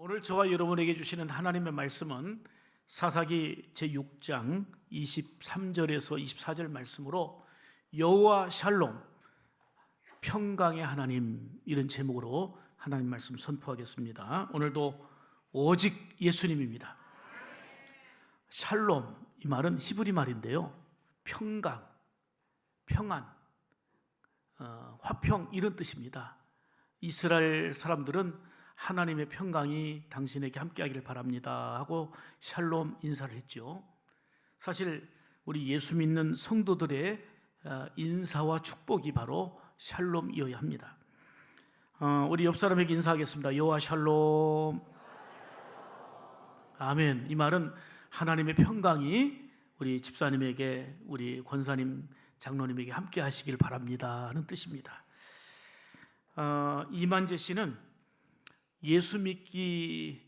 오늘 저와 여러분에게 주시는 하나님의 말씀은 사사기 제6장 23절에서 24절 말씀으로 여호와 샬롬, 평강의 하나님, 이런 제목으로 하나님 말씀 선포하겠습니다. 오늘도 오직 예수님입니다. 샬롬, 이 말은 히브리 말인데요, 평강, 평안, 화평, 이런 뜻입니다. 이스라엘 사람들은 하나님의 평강이 당신에게 함께하기를 바랍니다 하고 샬롬 인사를 했죠. 사실 우리 예수 믿는 성도들의 인사와 축복이 바로 샬롬이어야 합니다. 우리 옆 사람에게 인사하겠습니다. 여호와 샬롬. 아멘. 이 말은 하나님의 평강이 우리 집사님에게, 우리 권사님, 장로님에게 함께 하시길 바랍니다 하는 뜻입니다. 이만재 씨는 예수 믿게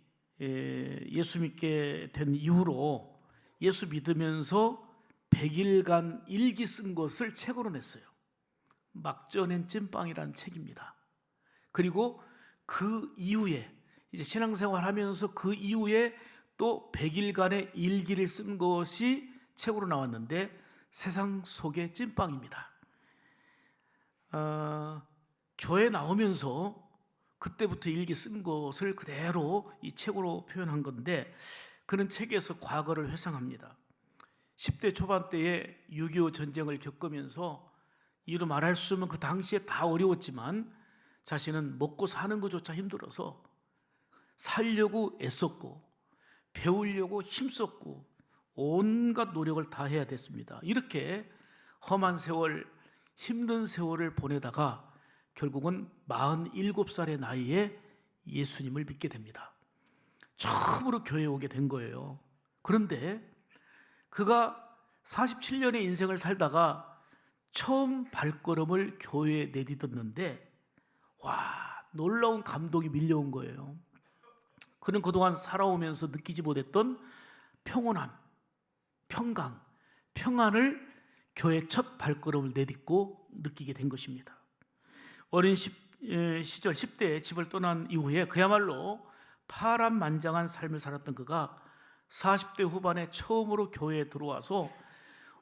된 이후로 예수 믿으면서 100일간 일기 쓴 것을 책으로 냈어요. 막 쪄낸 찐빵이라는 책입니다. 그리고 그 이후에 이제 신앙생활 하면서 그 이후에 또 100일간의 일기를 쓴 것이 책으로 나왔는데 세상 속의 찐빵입니다. 교회 나오면서 그때부터 일기 쓴 것을 그대로 이 책으로 표현한 건데, 그는 책에서 과거를 회상합니다. 10대 초반 때에 6.25 전쟁을 겪으면서 이루 말할 수 없는, 그 당시에 다 어려웠지만 자신은 먹고 사는 것조차 힘들어서 살려고 애썼고 배우려고 힘썼고 온갖 노력을 다 해야 됐습니다. 이렇게 험한 세월, 힘든 세월을 보내다가 결국은 47살의 나이에 예수님을 믿게 됩니다. 처음으로 교회에 오게 된 거예요. 그런데 그가 47년의 인생을 살다가 처음 발걸음을 교회에 내딛었는데, 와, 놀라운 감동이 밀려온 거예요. 그는 그동안 살아오면서 느끼지 못했던 평온함, 평강, 평안을 교회 첫 발걸음을 내딛고 느끼게 된 것입니다. 어린 시절 10대에 집을 떠난 이후에 그야말로 파란만장한 삶을 살았던 그가 40대 후반에 처음으로 교회에 들어와서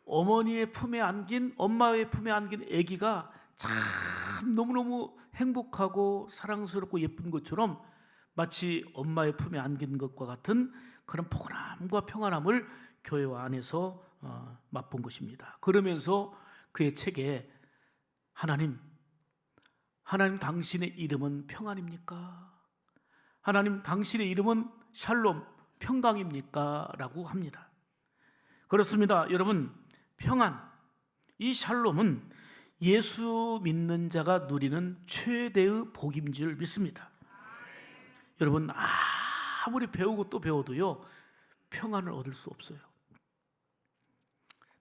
어머니의 품에 안긴, 엄마의 품에 안긴 아기가 참 너무너무 행복하고 사랑스럽고 예쁜 것처럼 마치 엄마의 품에 안긴 것과 같은 그런 포근함과 평안함을 교회 안에서 맛본 것입니다. 그러면서 그의 책에 하나님 당신의 이름은 평안입니까? 하나님 당신의 이름은 샬롬, 평강입니까? 라고 합니다. 그렇습니다. 여러분, 평안, 이 샬롬은 예수 믿는 자가 누리는 최대의 복인 줄 믿습니다. 여러분, 아무리 배우고 또 배워도요, 평안을 얻을 수 없어요.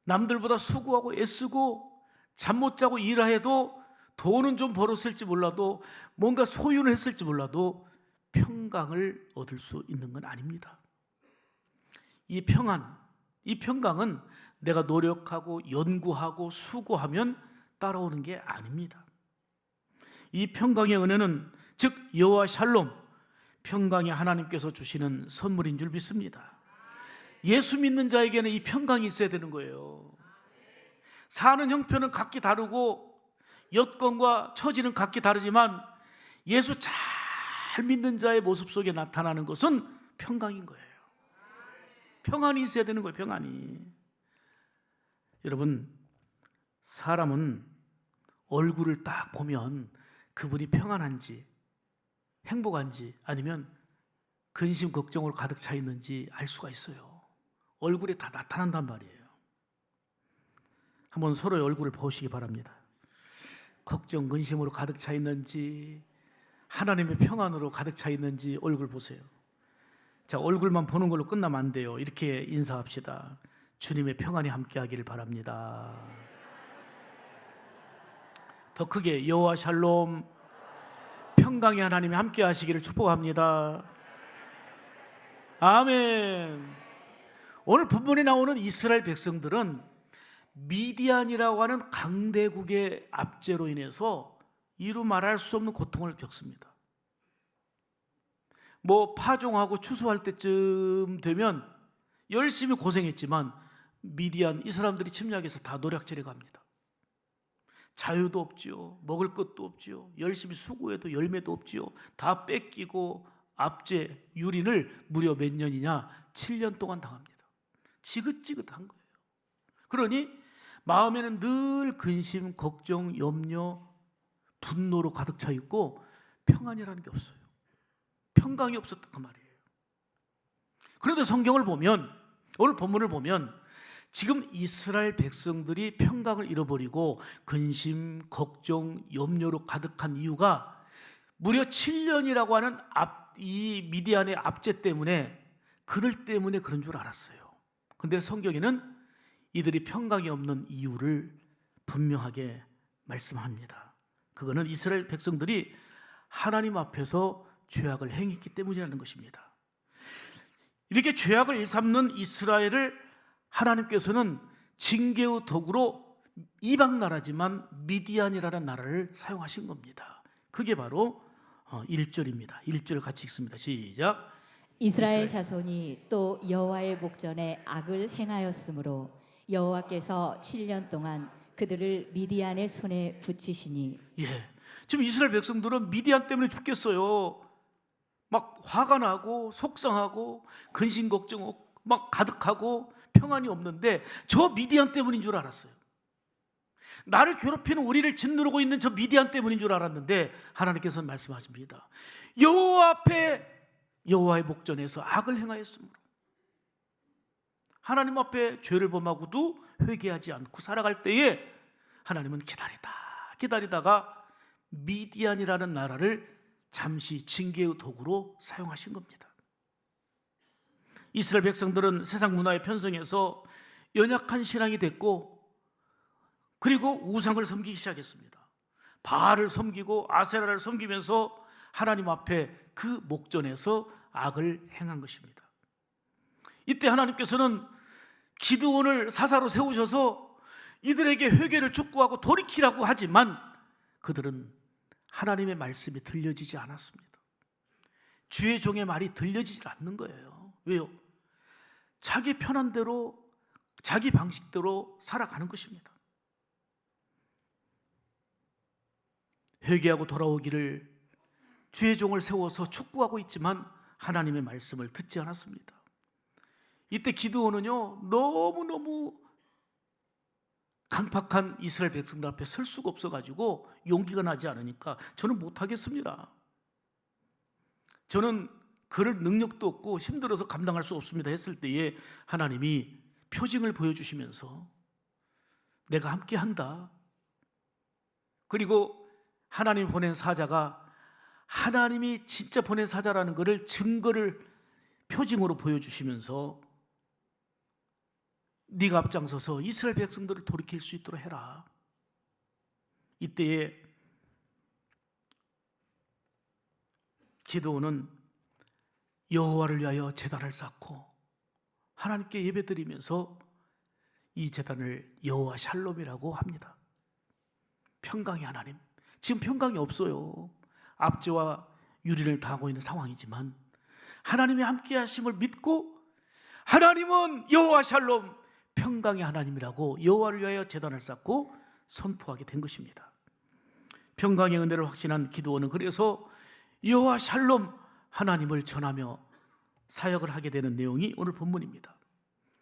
남들보다 수고하고 애쓰고 잠 못 자고 일해도, 돈은 좀 벌었을지 몰라도, 뭔가 소유를 했을지 몰라도 평강을 얻을 수 있는 건 아닙니다. 이 평강은 내가 노력하고 연구하고 수고하면 따라오는 게 아닙니다. 이 평강의 은혜는 즉 여호와 샬롬, 평강의 하나님께서 주시는 선물인 줄 믿습니다. 예수 믿는 자에게는 이 평강이 있어야 되는 거예요. 사는 형편은 각기 다르고 여건과 처지는 각기 다르지만 예수 잘 믿는 자의 모습 속에 나타나는 것은 평강인 거예요. 평안이 있어야 되는 거예요. 평안이. 여러분, 사람은 얼굴을 딱 보면 그분이 평안한지 행복한지 아니면 근심 걱정으로 가득 차 있는지 알 수가 있어요. 얼굴에 다 나타난단 말이에요. 한번 서로의 얼굴을 보시기 바랍니다. 걱정, 근심으로 가득 차 있는지 하나님의 평안으로 가득 차 있는지 얼굴 보세요. 자, 얼굴만 보는 걸로 끝나면 안 돼요. 이렇게 인사합시다. 주님의 평안이 함께하기를 바랍니다. 더 크게 여호와 샬롬, 평강의 하나님이 함께하시기를 축복합니다. 아멘. 오늘 본문에 나오는 이스라엘 백성들은 미디안이라고 하는 강대국의 압제로 인해서 이루 말할 수 없는 고통을 겪습니다. 뭐 파종하고 추수할 때쯤 되면 열심히 고생했지만 미디안 이 사람들이 침략해서 다 노략질해 갑니다. 자유도 없지요. 먹을 것도 없지요. 열심히 수고해도 열매도 없지요. 다 뺏기고 압제, 유린을 무려 몇 년이냐? 7년 동안 당합니다. 지긋지긋한 거예요. 그러니 마음에는 늘 근심, 걱정, 염려, 분노로 가득 차 있고 평안이라는 게 없어요. 평강이 없었단 그 말이에요. 그런데 성경을 보면, 오늘 본문을 보면 지금 이스라엘 백성들이 평강을 잃어버리고 근심, 걱정, 염려로 가득한 이유가 무려 7년이라고 하는 이 미디안의 압제 때문에, 그들 때문에 그런 줄 알았어요. 근데 성경에는 이들이 평강이 없는 이유를 분명하게 말씀합니다. 그거는 이스라엘 백성들이 하나님 앞에서 죄악을 행했기 때문이라는 것입니다. 이렇게 죄악을 일삼는 이스라엘을 하나님께서는 징계의 도구로 이방 나라지만 미디안이라는 나라를 사용하신 겁니다. 그게 바로 1절입니다. 1절 같이 읽습니다. 시작. 이스라엘 자손이 또 여호와의 목전에 악을 행하였으므로 여호와께서 7년 동안 그들을 미디안의 손에 붙이시니. 지금 이스라엘 백성들은 미디안 때문에 죽겠어요. 막 화가 나고 속상하고 근심 걱정 막 가득하고 평안이 없는데 저 미디안 때문인 줄 알았어요. 나를 괴롭히는, 우리를 짓누르고 있는 저 미디안 때문인 줄 알았는데 하나님께서는 말씀하십니다. 여호와 앞에, 여호와의 목전에서 악을 행하였으므로, 하나님 앞에 죄를 범하고도 회개하지 않고 살아갈 때에 하나님은 기다리다가 미디안이라는 나라를 잠시 징계의 도구로 사용하신 겁니다. 이스라엘 백성들은 세상 문화에 편성해서 연약한 신앙이 됐고, 그리고 우상을 섬기기 시작했습니다. 바알을 섬기고 아세라를 섬기면서 하나님 앞에 그 목전에서 악을 행한 것입니다. 이때 하나님께서는 기드온을 사사로 세우셔서 이들에게 회개를 촉구하고 돌이키라고 하지만 그들은 하나님의 말씀이 들려지지 않았습니다. 주의 종의 말이 들려지지 않는 거예요. 왜요? 자기 편한 대로, 자기 방식대로 살아가는 것입니다. 회개하고 돌아오기를 주의 종을 세워서 촉구하고 있지만 하나님의 말씀을 듣지 않았습니다. 이때 기드온은요, 너무너무 강팍한 이스라엘 백성들 앞에 설 수가 없어가지고 용기가 나지 않으니까 저는 못하겠습니다. 저는 그럴 능력도 없고 힘들어서 감당할 수 없습니다 했을 때에 하나님이 표징을 보여주시면서 내가 함께 한다. 그리고 하나님이 보낸 사자가 하나님이 진짜 보낸 사자라는 것을 증거를 표징으로 보여주시면서 네가 앞장서서 이스라엘 백성들을 돌이킬 수 있도록 해라. 이때에 기드온은 여호와를 위하여 제단을 쌓고 하나님께 예배드리면서 이 제단을 여호와 샬롬이라고 합니다. 평강의 하나님. 지금 평강이 없어요. 압제와 유린을 당하고 있는 상황이지만 하나님의 함께 하심을 믿고 하나님은 여호와 샬롬, 평강의 하나님이라고 여호와를 위하여 제단을 쌓고 선포하게 된 것입니다. 평강의 은혜를 확신한 기드온은 그래서 여호와 샬롬, 하나님을 전하며 사역을 하게 되는 내용이 오늘 본문입니다.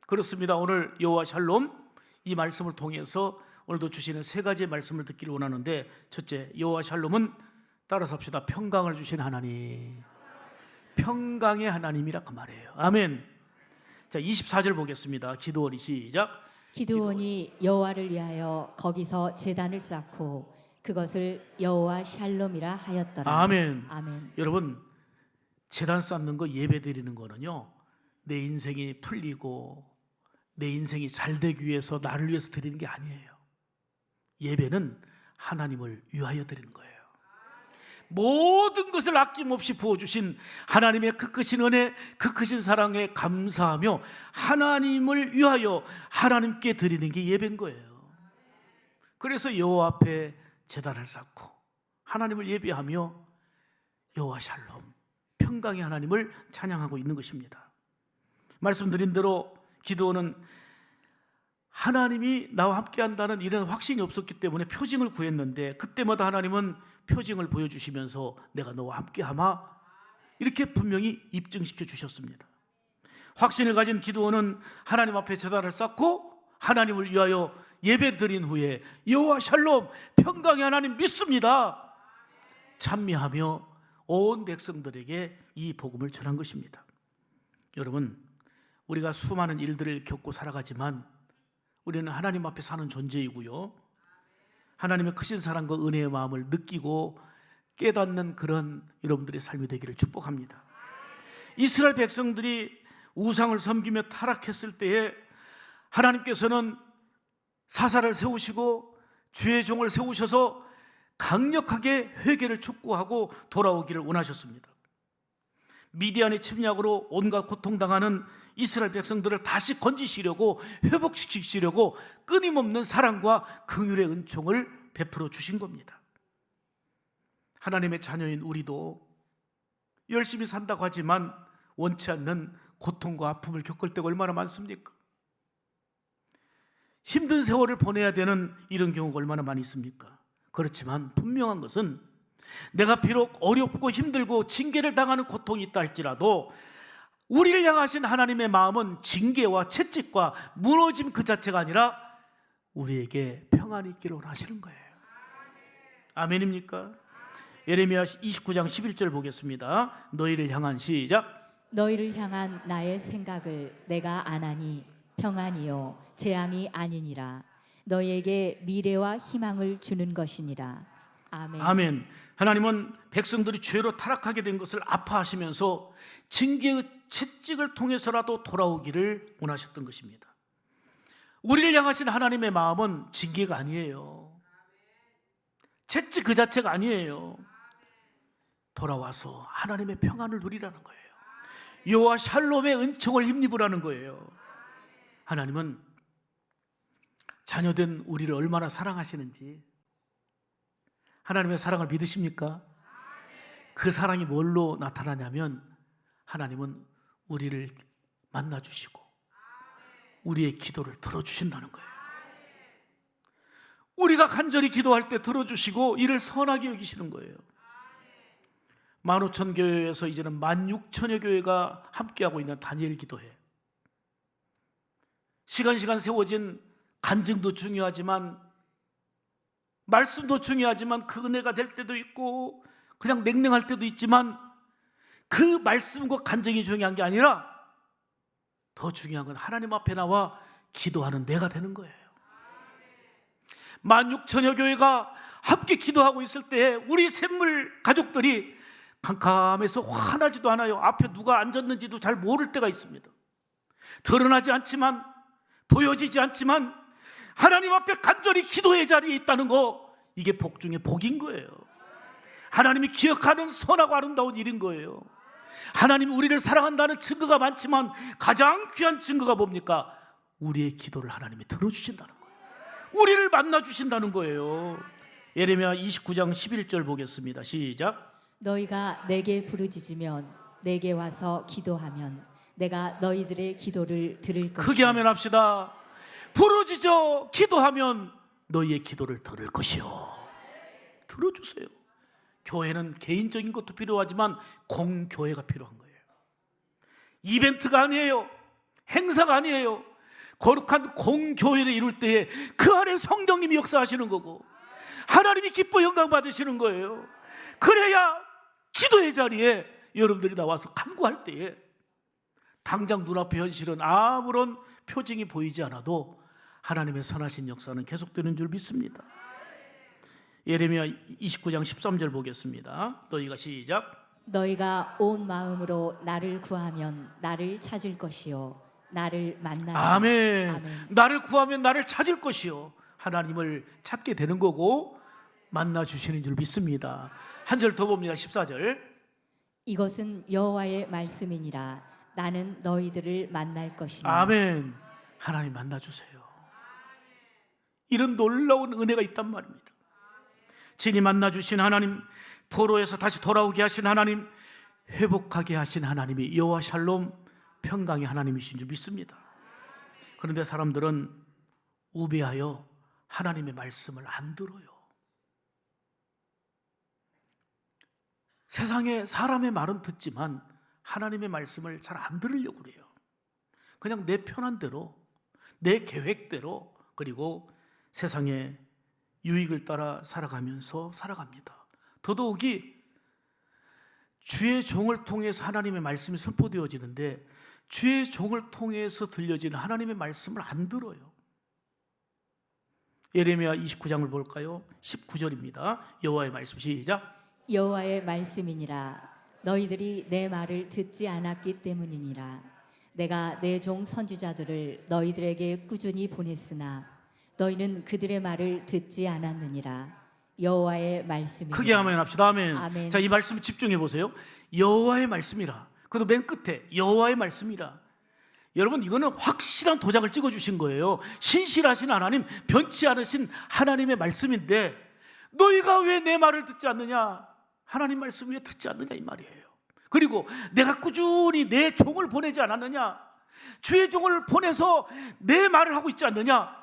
그렇습니다. 오늘 여호와 샬롬, 이 말씀을 통해서 오늘도 주시는 세 가지의 말씀을 듣기를 원하는데, 첫째, 여호와 샬롬은 따라서 합시다. 평강을 주신 하나님, 평강의 하나님이라 그 말이에요. 아멘. 자, 24절 보겠습니다. 기드온이 시작. 기드온이 여호와를 위하여 거기서 제단을 쌓고 그것을 여호와 샬롬이라 하였더라. 아멘. 아멘. 여러분, 제단 쌓는 거, 예배 드리는 거는요, 내 인생이 풀리고 내 인생이 잘 되기 위해서, 나를 위해서 드리는 게 아니에요. 예배는 하나님을 위하여 드리는 거예요. 모든 것을 아낌없이 부어주신 하나님의 그 크신 은혜, 그 크신 사랑에 감사하며 하나님을 위하여 하나님께 드리는 게 예배인 거예요. 그래서 여호와 앞에 제단을 쌓고 하나님을 예배하며 여호와 샬롬, 평강의 하나님을 찬양하고 있는 것입니다. 말씀드린 대로 기드온은 하나님이 나와 함께 한다는 이런 확신이 없었기 때문에 표징을 구했는데, 그때마다 하나님은 표징을 보여주시면서 내가 너와 함께 하마, 이렇게 분명히 입증시켜 주셨습니다. 확신을 가진 기드온은 하나님 앞에 제단을 쌓고 하나님을 위하여 예배 드린 후에 여호와 샬롬, 평강의 하나님 믿습니다, 찬미하며 온 백성들에게 이 복음을 전한 것입니다. 여러분, 우리가 수많은 일들을 겪고 살아가지만 우리는 하나님 앞에 사는 존재이고요, 하나님의 크신 사랑과 은혜의 마음을 느끼고 깨닫는 그런 여러분들의 삶이 되기를 축복합니다. 이스라엘 백성들이 우상을 섬기며 타락했을 때에 하나님께서는 사사를 세우시고 주의 종을 세우셔서 강력하게 회개를 촉구하고 돌아오기를 원하셨습니다. 미디안의 침략으로 온갖 고통당하는 이스라엘 백성들을 다시 건지시려고, 회복시키시려고 끊임없는 사랑과 긍휼의 은총을 베풀어 주신 겁니다. 하나님의 자녀인 우리도 열심히 산다고 하지만 원치 않는 고통과 아픔을 겪을 때가 얼마나 많습니까? 힘든 세월을 보내야 되는 이런 경우가 얼마나 많이 있습니까? 그렇지만 분명한 것은 내가 비록 어렵고 힘들고 징계를 당하는 고통이 있다 할지라도 우리를 향하신 하나님의 마음은 징계와 채찍과 무너짐 그 자체가 아니라 우리에게 평안이 있기를 원하시는 거예요. 아멘입니까? 예레미야 29장 11절 보겠습니다. 너희를 향한, 시작. 너희를 향한 나의 생각을 내가 아나니 평안이요 재앙이 아니니라. 너희에게 미래와 희망을 주는 것이니라. 아멘. 아멘. 하나님은 백성들이 죄로 타락하게 된 것을 아파하시면서 징계의 채찍을 통해서라도 돌아오기를 원하셨던 것입니다. 우리를 향하신 하나님의 마음은 징계가 아니에요. 채찍 그 자체가 아니에요. 돌아와서 하나님의 평안을 누리라는 거예요. 여호와 샬롬의 은총을 힘입으라는 거예요. 하나님은 자녀된 우리를 얼마나 사랑하시는지, 하나님의 사랑을 믿으십니까? 그 사랑이 뭘로 나타나냐면 하나님은 우리를 만나주시고 우리의 기도를 들어주신다는 거예요. 우리가 간절히 기도할 때 들어주시고 이를 선하게 여기시는 거예요. 15,000교회에서 이제는 16,000여 교회가 함께하고 있는 다니엘 기도회. 시간 세워진 간증도 중요하지만, 말씀도 중요하지만 그 은혜가 될 때도 있고 그냥 냉랭할 때도 있지만, 그 말씀과 간증이 중요한 게 아니라 더 중요한 건 하나님 앞에 나와 기도하는 내가 되는 거예요. 16,000여 교회가 함께 기도하고 있을 때 우리 샘물 가족들이 캄캄해서 화나지도 않아요. 앞에 누가 앉았는지도 잘 모를 때가 있습니다. 드러나지 않지만, 보여지지 않지만 하나님 앞에 간절히 기도의 자리에 있다는 거, 이게 복 중에 복인 거예요. 하나님이 기억하는 선하고 아름다운 일인 거예요. 하나님이 우리를 사랑한다는 증거가 많지만 가장 귀한 증거가 뭡니까? 우리의 기도를 하나님이 들어주신다는 거예요. 우리를 만나주신다는 거예요. 예레미야 29장 11절 보겠습니다. 시작. 너희가 내게 부르짖으면, 내게 와서 기도하면 내가 너희들의 기도를 들을 것이요. 크게 하면 합시다. 부르짖어 기도하면 너희의 기도를 들을 것이요. 들어주세요. 교회는 개인적인 것도 필요하지만 공교회가 필요한 거예요. 이벤트가 아니에요. 행사가 아니에요. 거룩한 공교회를 이룰 때에 그 안에 성령님이 역사하시는 거고 하나님이 기뻐 영광 받으시는 거예요. 그래야 기도의 자리에 여러분들이 나와서 간구할 때에 당장 눈앞의 현실은 아무런 표징이 보이지 않아도 하나님의 선하신 역사는 계속되는 줄 믿습니다. 예레미야 29장 13절 보겠습니다. 너희가, 시작. 너희가 온 마음으로 나를 구하면 나를 찾을 것이요 나를 만나면. 아멘. 아멘. 나를 구하면 나를 찾을 것이요. 하나님을 찾게 되는 거고 만나 주시는 줄 믿습니다. 한 절 더 봅니다. 14절. 이것은 여호와의 말씀이니라. 나는 너희들을 만날 것이니. 아멘. 하나님 만나 주세요. 이런 놀라운 은혜가 있단 말입니다. 친히 만나 주신 하나님, 포로에서 다시 돌아오게 하신 하나님, 회복하게 하신 하나님이 여호와 샬롬 평강의 하나님이신 줄 믿습니다. 그런데 사람들은 우배하여 하나님의 말씀을 안 들어요. 세상에 사람의 말은 듣지만 하나님의 말씀을 잘 안 들으려고 그래요. 그냥 내 편한 대로, 내 계획대로, 그리고 세상의 유익을 따라 살아가면서 살아갑니다. 더더욱이 주의 종을 통해서 하나님의 말씀이 선포되어지는데 주의 종을 통해서 들려지는 하나님의 말씀을 안 들어요. 예레미야 29장을 볼까요? 19절입니다. 여호와의 말씀 시작. 여호와의 말씀이니라. 너희들이 내 말을 듣지 않았기 때문이니라. 내가 내 종 선지자들을 너희들에게 꾸준히 보냈으나 너희는 그들의 말을 듣지 않았느니라. 여호와의 말씀이니라. 크게 아멘 합시다. 아멘. 아멘. 자, 이 말씀 집중해 보세요. 여호와의 말씀이라. 그리고 맨 끝에 여호와의 말씀이라. 여러분, 이거는 확실한 도장을 찍어 주신 거예요. 신실하신 하나님, 변치 않으신 하나님의 말씀인데 너희가 왜 내 말을 듣지 않느냐? 하나님 말씀 왜 듣지 않느냐 이 말이에요. 그리고 내가 꾸준히 내 종을 보내지 않았느냐? 주의 종을 보내서 내 말을 하고 있지 않느냐?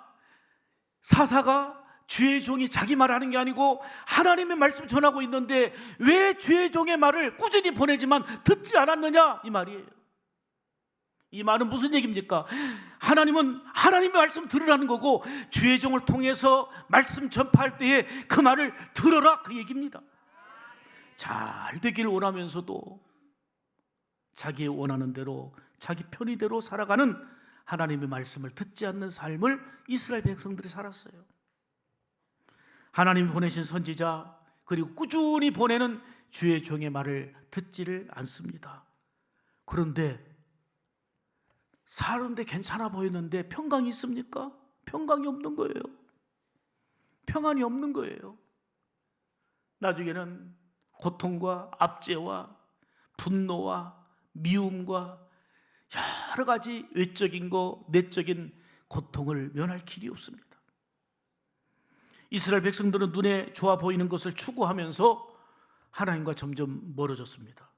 사사가 주의 종이 자기 말을 하는 게 아니고 하나님의 말씀 전하고 있는데 왜 주의 종의 말을 꾸준히 보내지만 듣지 않았느냐 이 말이에요. 이 말은 무슨 얘기입니까? 하나님은 하나님의 말씀 들으라는 거고 주의 종을 통해서 말씀 전파할 때에 그 말을 들어라 그 얘기입니다. 잘 되기를 원하면서도 자기 원하는 대로 자기 편의대로 살아가는 하나님의 말씀을 듣지 않는 삶을 이스라엘 백성들이 살았어요. 하나님이 보내신 선지자 그리고 꾸준히 보내는 주의 종의 말을 듣지를 않습니다. 그런데 사는데 괜찮아 보이는데 평강이 있습니까? 평강이 없는 거예요. 평안이 없는 거예요. 나중에는 고통과 압제와 분노와 미움과 여러 가지 외적인 거 내적인 고통을 면할 길이 없습니다. 이스라엘 백성들은 눈에 좋아 보이는 것을 추구하면서 하나님과 점점 멀어졌습니다.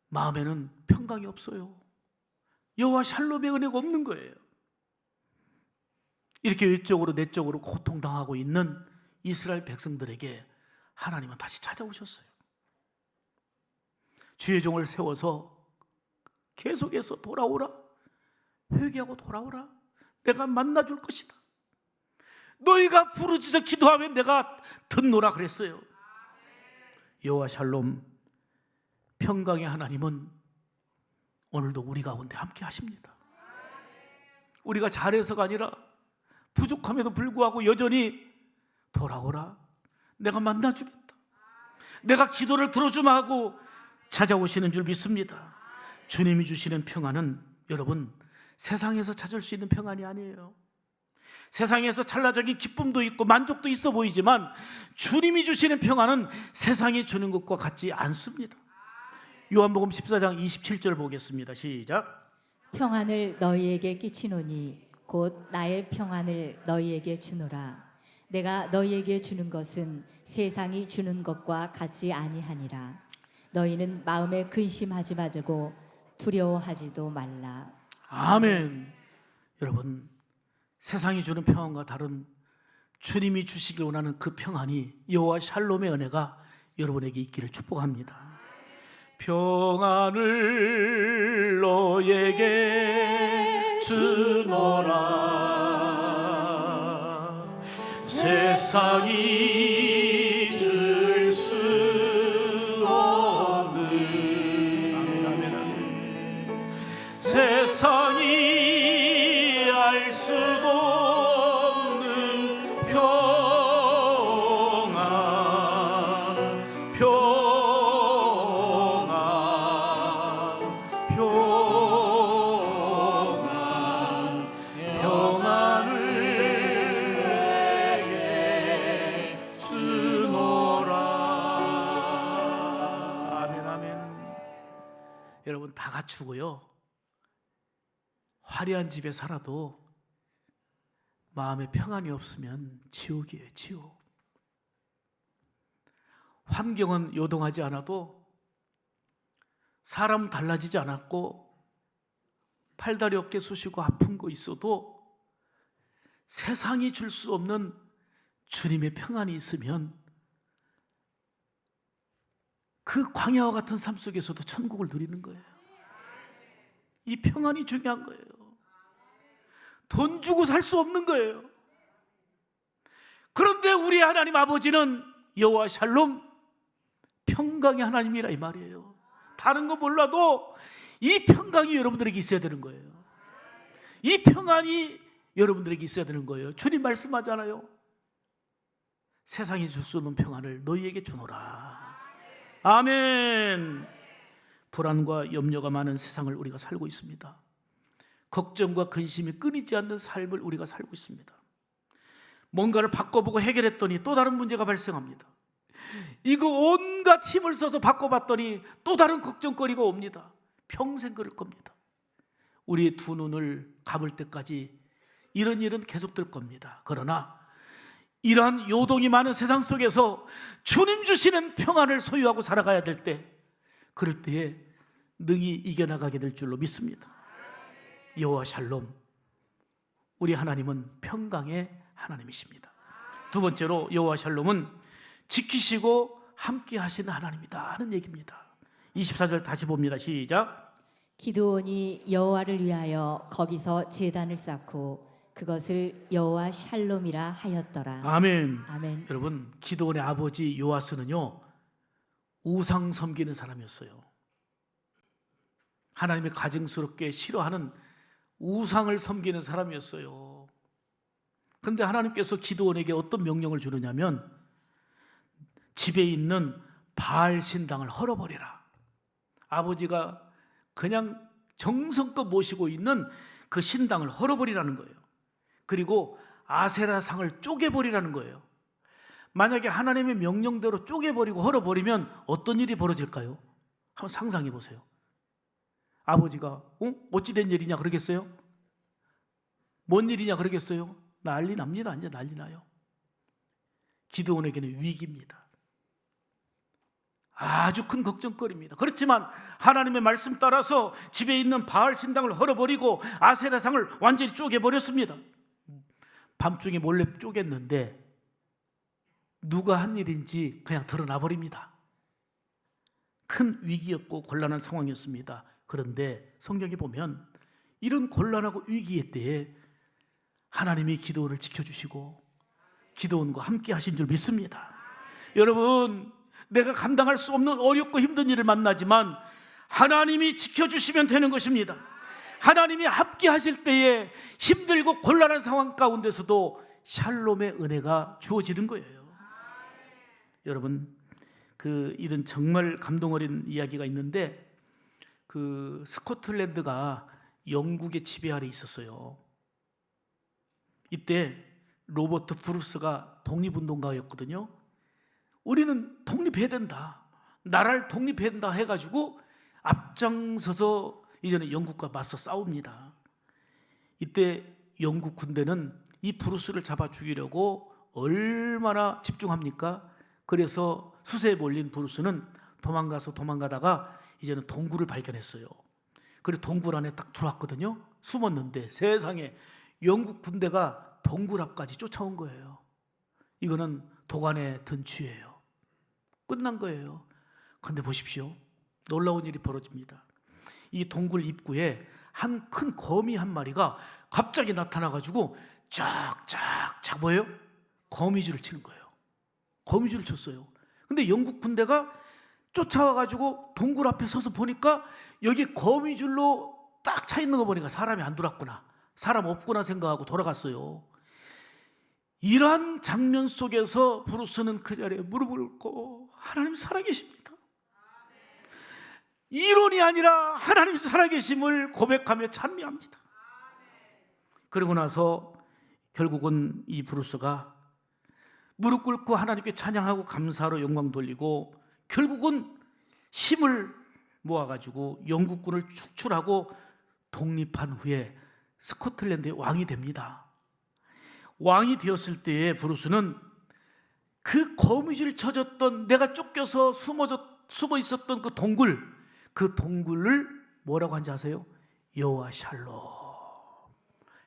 마음에는 평강이 없어요. 여호와 샬롬의 은혜가 없는 거예요. 이렇게 외적으로 내적으로 고통당하고 있는 이스라엘 백성들에게 하나님은 다시 찾아오셨어요. 주의 종을 세워서 계속해서 돌아오라, 회개하고 돌아오라, 내가 만나줄 것이다. 너희가 부르짖어 기도하면 내가 듣노라 그랬어요. 여호와 샬롬 평강의 하나님은 오늘도 우리 가운데 함께 하십니다. 우리가 잘해서가 아니라 부족함에도 불구하고 여전히 돌아오라, 내가 만나주겠다, 내가 기도를 들어주마 하고 찾아오시는 줄 믿습니다. 주님이 주시는 평안은 여러분 세상에서 찾을 수 있는 평안이 아니에요. 세상에서 찰나적인 기쁨도 있고 만족도 있어 보이지만 주님이 주시는 평안은 세상이 주는 것과 같지 않습니다. 요한복음 14장 27절 보겠습니다. 시작. 평안을 너희에게 끼치노니 곧 나의 평안을 너희에게 주노라. 내가 너희에게 주는 것은 세상이 주는 것과 같지 아니하니라. 너희는 마음에 근심하지 말고 두려워하지도 말라. 아멘. 여러분, 세상이 주는 평안과 다른 주님이 주시길 원하는 그 평안이 여호와 샬롬의 은혜가 여러분에게 있기를 축복합니다. 평안을 너에게 주노라. 세상이 줄 수 없는 아멘, 아멘, 아멘. 세상이 알 수도 없는 평안, 평안을 내게 주노라. 아멘, 아멘. 여러분 다 갖추고요, 화려한 집에 살아도 마음에 평안이 없으면 지옥이에요, 지옥. 환경은 요동하지 않아도 사람 달라지지 않았고 팔다리 어깨 쑤시고 아픈 거 있어도 세상이 줄 수 없는 주님의 평안이 있으면 그 광야와 같은 삶 속에서도 천국을 누리는 거예요. 이 평안이 중요한 거예요. 돈 주고 살 수 없는 거예요. 그런데 우리 하나님 아버지는 여호와 샬롬, 평강의 하나님이라 이 말이에요. 다른 거 몰라도 이 평강이 여러분들에게 있어야 되는 거예요. 이 평안이 여러분들에게 있어야 되는 거예요. 주님 말씀하잖아요. 세상이 줄 수 없는 평안을 너희에게 주노라. 아멘. 불안과 염려가 많은 세상을 우리가 살고 있습니다. 걱정과 근심이 끊이지 않는 삶을 우리가 살고 있습니다. 뭔가를 바꿔보고 해결했더니 또 다른 문제가 발생합니다. 이거 온갖 힘을 써서 바꿔봤더니 또 다른 걱정거리가 옵니다. 평생 그럴 겁니다. 우리의 두 눈을 감을 때까지 이런 일은 계속될 겁니다. 그러나 이러한 요동이 많은 세상 속에서 주님 주시는 평안을 소유하고 살아가야 될 때, 그럴 때에 능히 이겨나가게 될 줄로 믿습니다. 여호와 샬롬, 우리 하나님은 평강의 하나님이십니다. 두 번째로 여호와 샬롬은 지키시고 함께 하시는 하나님이다 하는 얘기입니다. 24절 다시 봅니다. 시작. 기드온이 여호와를 위하여 거기서 제단을 쌓고 그것을 여호와 샬롬이라 하였더라. 아멘. 아멘. 여러분, 기드온의 아버지 요아스는요, 우상 섬기는 사람이었어요. 하나님의 가증스럽게 싫어하는 우상을 섬기는 사람이었어요. 그런데 하나님께서 기드온에게 어떤 명령을 주느냐면, 집에 있는 바알 신당을 헐어버리라. 아버지가 그냥 정성껏 모시고 있는 그 신당을 헐어버리라는 거예요. 그리고 아세라상을 쪼개버리라는 거예요. 만약에 하나님의 명령대로 쪼개버리고 헐어버리면 어떤 일이 벌어질까요? 한번 상상해 보세요. 아버지가 어찌된 일이냐 그러겠어요? 뭔 일이냐 그러겠어요? 난리 납니다. 이제 난리 나요. 기드온에게는 위기입니다. 아주 큰 걱정거리입니다. 그렇지만 하나님의 말씀 따라서 집에 있는 바알 신당을 헐어버리고 아세라상을 완전히 쪼개버렸습니다. 밤중에 몰래 쪼갰는데 누가 한 일인지 그냥 드러나 버립니다. 큰 위기였고 곤란한 상황이었습니다. 그런데 성경에 보면 이런 곤란하고 위기의 때에 하나님이 기드온을 지켜주시고 기드온과 함께 하신 줄 믿습니다. 여러분, 내가 감당할 수 없는 어렵고 힘든 일을 만나지만 하나님이 지켜주시면 되는 것입니다. 하나님이 함께 하실 때에 힘들고 곤란한 상황 가운데서도 샬롬의 은혜가 주어지는 거예요. 여러분, 이런 정말 감동 어린 이야기가 있는데, 스코틀랜드가 영국의 지배 아래 있었어요. 이때 로버트 브루스가 독립운동가였거든요. 우리는 독립해야 된다, 나라를 독립해야 된다 해가지고 앞장서서 이제는 영국과 맞서 싸웁니다. 이때 영국 군대는 이 브루스를 잡아 죽이려고 얼마나 집중합니까? 그래서 수세에 몰린 브루스는 도망가다가 이제는 동굴을 발견했어요. 그리고 동굴 안에 딱 들어왔거든요. 숨었는데 세상에 영국 군대가 동굴 앞까지 쫓아온 거예요. 이거는 도간의 든취예요. 끝난 거예요. 그런데 보십시오, 놀라운 일이 벌어집니다. 이 동굴 입구에 한 큰 거미 한 마리가 갑자기 나타나가지고 쫙쫙쫙 뭐예요? 거미줄을 치는 거예요. 거미줄을 쳤어요. 근데 영국 군대가 쫓아와가지고 동굴 앞에 서서 보니까 여기 거미줄로 딱 차 있는 거 보니까 사람이 안 돌았구나, 사람 없구나 생각하고 돌아갔어요. 이러한 장면 속에서 브루스는 그 자리에 무릎을 꿇고 하나님 살아계십니다, 이론이 아니라 하나님 살아계심을 고백하며 찬미합니다. 그러고 나서 결국은 이 브루스가 무릎 꿇고 하나님께 찬양하고 감사로 영광 돌리고 결국은 힘을 모아가지고 영국군을 축출하고 독립한 후에 스코틀랜드의 왕이 됩니다. 왕이 되었을 때에 브루스는 그 거미줄 쳐졌던, 내가 쫓겨서 숨어 있었던 그 동굴, 그 동굴을 뭐라고 한지 아세요? 여호와 샬롬,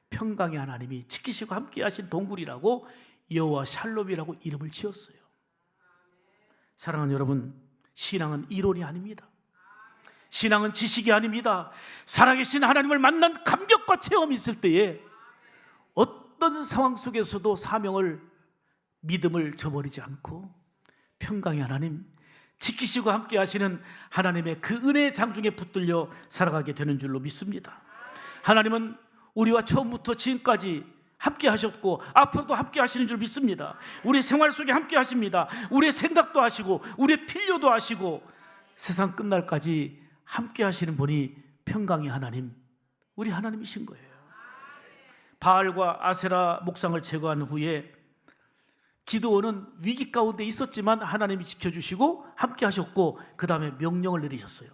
평강의 하나님이 지키시고 함께 하신 동굴이라고 여호와 샬롬이라고 이름을 지었어요. 사랑하는 여러분, 신앙은 이론이 아닙니다. 신앙은 지식이 아닙니다. 살아계신 하나님을 만난 감격과 체험이 있을 때에 어떤 상황 속에서도 사명을, 믿음을 저버리지 않고 평강의 하나님, 지키시고 함께 하시는 하나님의 그 은혜의 장중에 붙들려 살아가게 되는 줄로 믿습니다. 하나님은 우리와 처음부터 지금까지 함께 하셨고 앞으로도 함께 하시는 줄 믿습니다. 우리 생활 속에 함께 하십니다. 우리의 생각도 하시고 우리의 필요도 하시고 세상 끝날까지 함께 하시는 분이 평강의 하나님, 우리 하나님이신 거예요. 바알과 아세라 목상을 제거한 후에 기드온은 위기 가운데 있었지만 하나님이 지켜주시고 함께 하셨고 그 다음에 명령을 내리셨어요.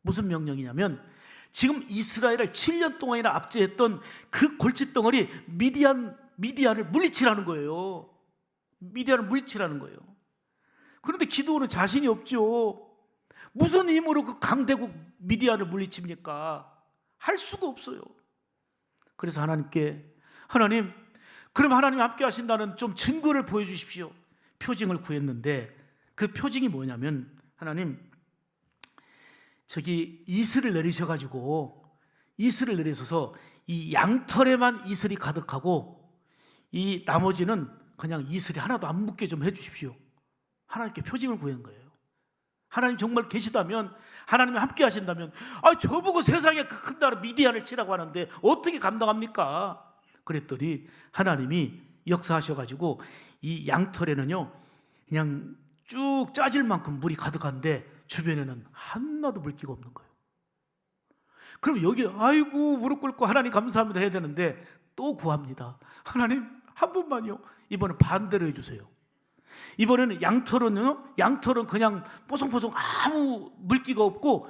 무슨 명령이냐면 지금 이스라엘을 7년 동안이나 압제했던 그 골칫덩어리 미디안을 물리치라는 거예요. 미디안을 물리치라는 거예요. 그런데 기드온은 자신이 없죠. 무슨 힘으로 그 강대국 미디안을 물리칩니까? 할 수가 없어요. 그래서 하나님께, 하나님, 그럼 하나님이 함께 하신다는 좀 증거를 보여주십시오. 표징을 구했는데 그 표징이 뭐냐면, 하나님, 저기 이슬을 내리셔가지고 이슬을 내리셔서 이 양털에만 이슬이 가득하고 이 나머지는 그냥 이슬이 하나도 안 묻게 좀 해주십시오. 하나님께 표징을 구한 거예요. 하나님 정말 계시다면, 하나님이 함께 하신다면, 저보고 세상에 그 큰 나라 미디안을 치라고 하는데 어떻게 감당합니까? 그랬더니 하나님이 역사하셔가지고 이 양털에는요 그냥 쭉 짜질 만큼 물이 가득한데 주변에는 하나도 물기가 없는 거예요. 그럼 여기 아이고 무릎 꿇고 하나님 감사합니다 해야 되는데 또 구합니다. 하나님 한 번만요. 이번엔 반대로 해주세요. 이번에는 양털은 그냥 뽀송뽀송 아무 물기가 없고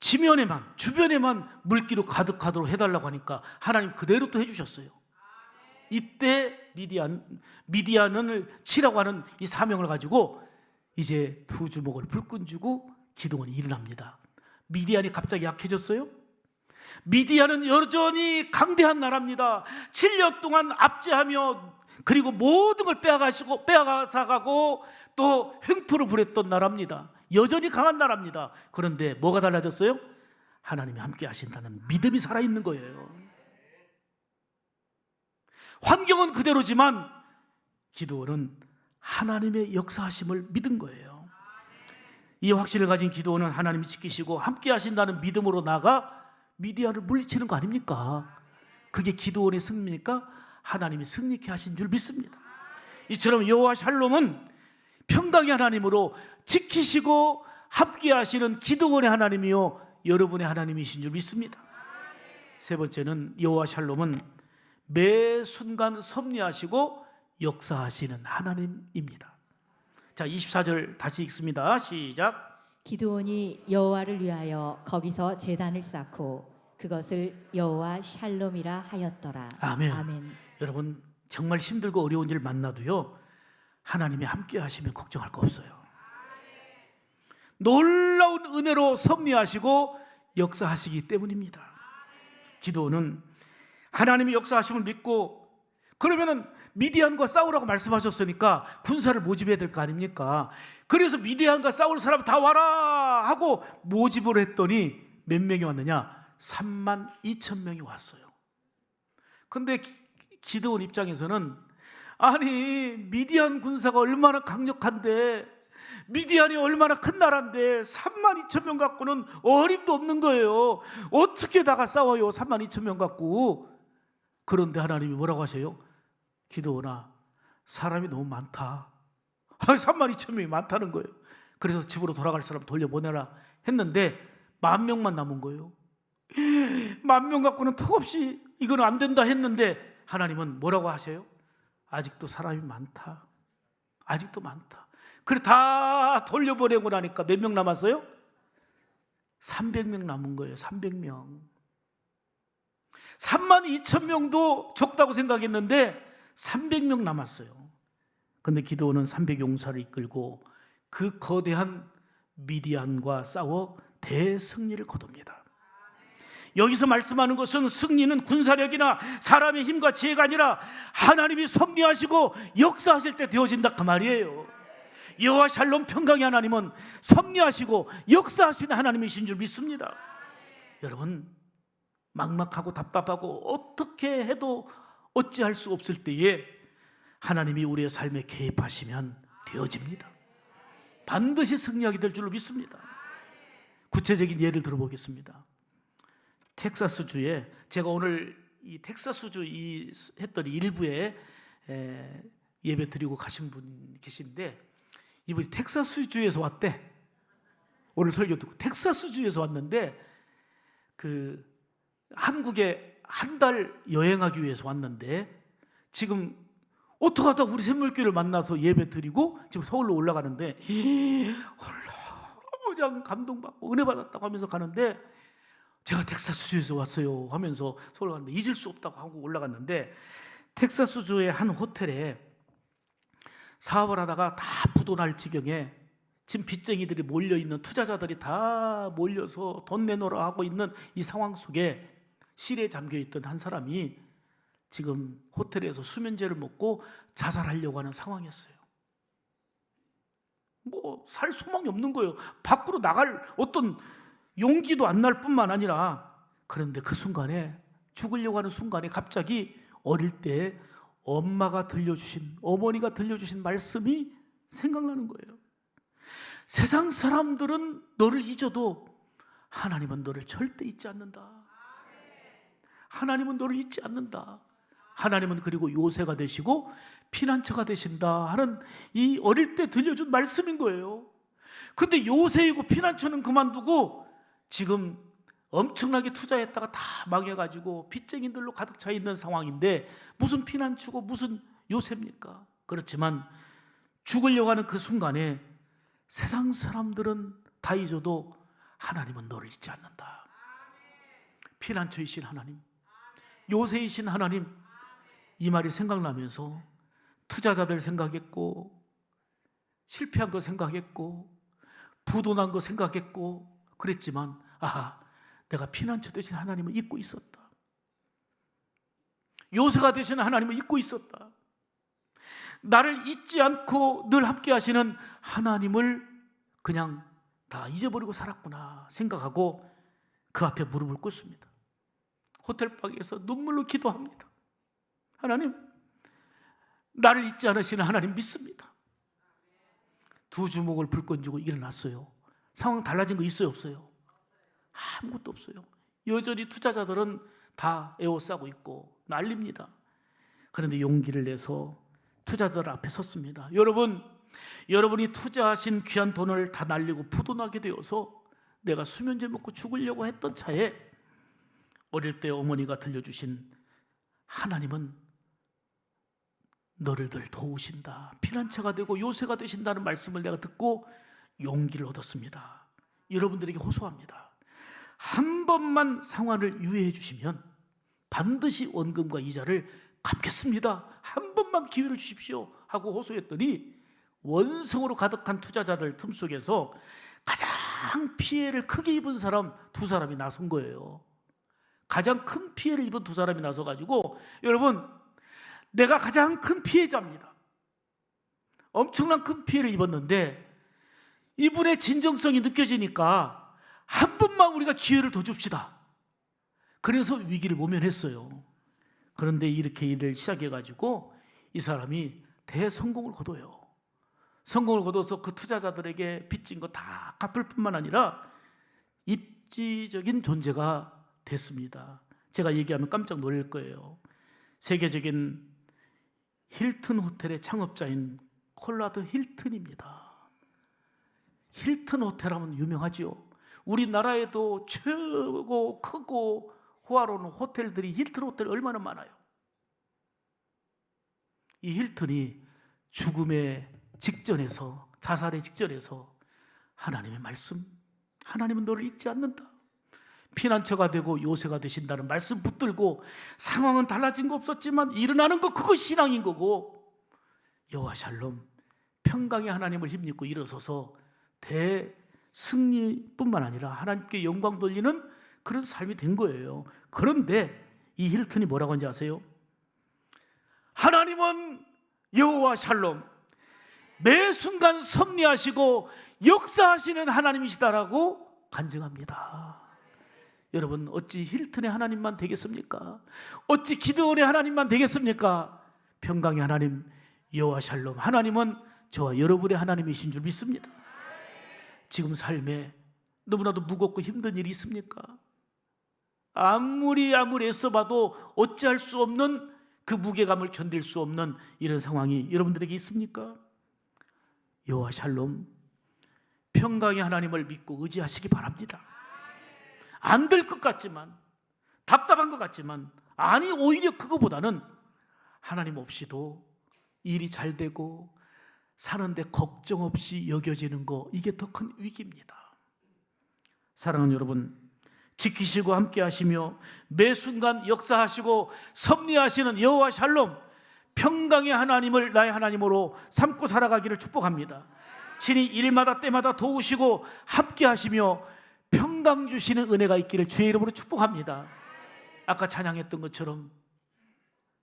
지면에만, 주변에만 물기로 가득하도록 해달라고 하니까 하나님 그대로 또 해주셨어요. 이때 미디안을 치라고 하는 이 사명을 가지고 이제 두 주먹을 불끈 쥐고 기드온이 일어납니다. 미디안이 갑자기 약해졌어요? 미디안은 여전히 강대한 나라입니다. 7년 동안 압제하며 그리고 모든 걸 빼앗아가고 또 횡포를 부렸던 나라입니다. 여전히 강한 나라입니다. 그런데 뭐가 달라졌어요? 하나님이 함께 하신다는 믿음이 살아있는 거예요. 환경은 그대로지만 기드온은 하나님의 역사하심을 믿은 거예요. 이 확신을 가진 기드온은 하나님이 지키시고 함께 하신다는 믿음으로 나가 미디안을 물리치는 거 아닙니까? 그게 기드온의 승리입니까? 하나님이 승리케 하신 줄 믿습니다. 이처럼 여호와 샬롬은 평강의 하나님으로 지키시고 함께 하시는 기드온의 하나님이요 여러분의 하나님이신 줄 믿습니다. 세 번째는 여호와 샬롬은 매 순간 섭리하시고 역사하시는 하나님입니다. 자, 24절 다시 읽습니다. 시작. 기드온이 여호와를 위하여 거기서 제단을 쌓고 그것을 여호와 샬롬이라 하였더라. 아멘. 아멘. 여러분 정말 힘들고 어려운 일 만나도요 하나님이 함께 하시면 걱정할 거 없어요. 놀라운 은혜로 섭리하시고 역사하시기 때문입니다. 기드온은 하나님이 역사하심을 믿고, 그러면은 미디안과 싸우라고 말씀하셨으니까 군사를 모집해야 될 거 아닙니까? 그래서 미디안과 싸울 사람 다 와라 하고 모집을 했더니 몇 명이 왔느냐? 32,000명이 왔어요. 근데 기드온 입장에서는 아니 미디안 군사가 얼마나 강력한데, 미디안이 얼마나 큰 나라인데 32,000명 갖고는 어림도 없는 거예요. 어떻게 다가 싸워요 32,000명 갖고. 그런데 하나님이 뭐라고 하세요? 기드온아, 사람이 너무 많다. 32,000명이 많다는 거예요. 그래서 집으로 돌아갈 사람 돌려보내라 했는데 10,000명만 남은 거예요. 10,000명 갖고는 턱없이 이거는 안 된다 했는데 하나님은 뭐라고 하세요? 아직도 사람이 많다. 아직도 많다. 그래 다 돌려보내고 나니까 몇 명 남았어요? 300명 남은 거예요. 300명. 32,000명도 적다고 생각했는데 300명 남았어요. 근데 기드온은 300용사를 이끌고 그 거대한 미디안과 싸워 대승리를 거둡니다. 여기서 말씀하는 것은 승리는 군사력이나 사람의 힘과 지혜가 아니라 하나님이 섭리하시고 역사하실 때 되어진다 그 말이에요. 여호와 샬롬 평강의 하나님은 섭리하시고 역사하시는 하나님이신 줄 믿습니다. 여러분, 막막하고 답답하고 어떻게 해도 어찌할 수 없을 때에 하나님이 우리의 삶에 개입하시면 되어집니다. 반드시 승리하게 될 줄로 믿습니다. 구체적인 예를 들어보겠습니다. 텍사스주에, 제가 오늘 이 텍사스주 했더니 일부에 예배 드리고 가신 분 계신데, 이분이 텍사스주에서 왔대. 오늘 설교 듣고 텍사스주에서 왔는데 그 한국에 한 달 여행하기 위해서 왔는데, 지금 어떻게 하다 우리 샘물교회를 만나서 예배 드리고 지금 서울로 올라가는데, 너무 감동받고 은혜 받았다고 하면서 가는데, 제가 텍사스주에서 왔어요 하면서 서울 갔는데 잊을 수 없다고 하고 올라갔는데, 텍사스주의 한 호텔에 사업을 하다가 다 부도날 지경에 지금 빚쟁이들이 몰려있는, 투자자들이 다 몰려서 돈 내놓으라 하고 있는 이 상황 속에 실에 잠겨있던 한 사람이 지금 호텔에서 수면제를 먹고 자살하려고 하는 상황이었어요. 뭐 살 소망이 없는 거예요. 밖으로 나갈 어떤 용기도 안 날 뿐만 아니라, 그런데 그 순간에, 죽으려고 하는 순간에 갑자기 어릴 때 엄마가 들려주신, 어머니가 들려주신 말씀이 생각나는 거예요. 세상 사람들은 너를 잊어도 하나님은 너를 절대 잊지 않는다. 하나님은 너를 잊지 않는다. 하나님은 그리고 요새가 되시고 피난처가 되신다 하는 이 어릴 때 들려준 말씀인 거예요. 근데 요새이고 피난처는 그만두고 지금 엄청나게 투자했다가 다 망해가지고 빚쟁이들로 가득 차 있는 상황인데 무슨 피난처고 무슨 요새입니까? 그렇지만 죽으려고 하는 그 순간에 세상 사람들은 다 잊어도 하나님은 너를 잊지 않는다. 피난처이신 하나님, 요새이신 하나님, 이 말이 생각나면서 투자자들 생각했고, 실패한 거 생각했고, 부도난 거 생각했고 그랬지만, 아하, 내가 피난처 되신 하나님을 잊고 있었다. 요새가 되신 하나님을 잊고 있었다. 나를 잊지 않고 늘 함께 하시는 하나님을 그냥 다 잊어버리고 살았구나 생각하고 그 앞에 무릎을 꿇습니다. 호텔방에서 눈물로 기도합니다. 하나님, 나를 잊지 않으시는 하나님 믿습니다. 두 주먹을 불 던지고 일어났어요. 상황 달라진 거 있어요, 없어요? 아무것도 없어요. 여전히 투자자들은 다 에워싸고 있고 난립니다. 그런데 용기를 내서 투자자들 앞에 섰습니다. 여러분이 투자하신 귀한 돈을 다 날리고 부도나게 되어서 내가 수면제 먹고 죽으려고 했던 차에 어릴 때 어머니가 들려주신 하나님은 너를 늘 도우신다, 피난처가 되고 요새가 되신다는 말씀을 내가 듣고 용기를 얻었습니다. 여러분들에게 호소합니다. 한 번만 상환을 유예해 주시면 반드시 원금과 이자를 갚겠습니다. 한 번만 기회를 주십시오 하고 호소했더니 원성으로 가득한 투자자들 틈 속에서 가장 피해를 크게 입은 사람 두 사람이 나선 거예요. 가장 큰 피해를 입은 두 사람이 나서가지고, 여러분, 내가 가장 큰 피해자입니다. 엄청난 큰 피해를 입었는데 이분의 진정성이 느껴지니까 한 번만 우리가 기회를 더 줍시다. 그래서 위기를 모면했어요. 그런데 이렇게 일을 시작해가지고 이 사람이 대성공을 거둬요. 성공을 거둬서 그 투자자들에게 빚진 거 다 갚을 뿐만 아니라 입지적인 존재가 됐습니다. 제가 얘기하면 깜짝 놀랄 거예요. 세계적인 힐튼 호텔의 창업자인 콜라드 힐튼입니다. 힐튼 호텔 하면 유명하지요. 우리나라에도 최고 크고 호화로운 호텔들이 힐튼 호텔 얼마나 많아요. 이 힐튼이 죽음의 직전에서, 자살의 직전에서 하나님의 말씀, 하나님은 너를 잊지 않는다, 피난처가 되고 요새가 되신다는 말씀 붙들고, 상황은 달라진 거 없었지만 일어나는 거, 그거 신앙인 거고, 여호와 샬롬 평강의 하나님을 힘입고 일어서서 승리뿐만 아니라 하나님께 영광 돌리는 그런 삶이 된 거예요. 그런데 이 힐튼이 뭐라고 하는지 아세요? 하나님은 여호와 샬롬, 매 순간 섭리하시고 역사하시는 하나님이시다라고 간증합니다. 여러분, 어찌 힐튼의 하나님만 되겠습니까? 어찌 기드온의 하나님만 되겠습니까? 평강의 하나님 여호와 샬롬, 하나님은 저와 여러분의 하나님이신 줄 믿습니다. 지금 삶에 너무나도 무겁고 힘든 일이 있습니까? 아무리 애써봐도 어찌할 수 없는 그 무게감을 견딜 수 없는 이런 상황이 여러분들에게 있습니까? 여호와 샬롬, 평강의 하나님을 믿고 의지하시기 바랍니다. 안 될 것 같지만, 답답한 것 같지만, 아니 오히려 그거보다는 하나님 없이도 일이 잘 되고 사는데 걱정 없이 여겨지는 거, 이게 더 큰 위기입니다. 사랑하는 여러분, 지키시고 함께 하시며 매 순간 역사하시고 섭리하시는 여호와 샬롬, 평강의 하나님을 나의 하나님으로 삼고 살아가기를 축복합니다. 친히 일마다 때마다 도우시고 함께 하시며 평강 주시는 은혜가 있기를 주의 이름으로 축복합니다. 아까 찬양했던 것처럼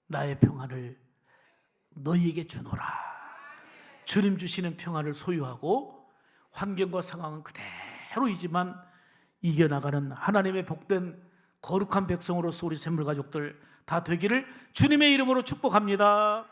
나의 평안을 너희에게 주노라. 주님 주시는 평안을 소유하고 환경과 상황은 그대로이지만 이겨나가는 하나님의 복된 거룩한 백성으로서 우리 샘물 가족들 다 되기를 주님의 이름으로 축복합니다.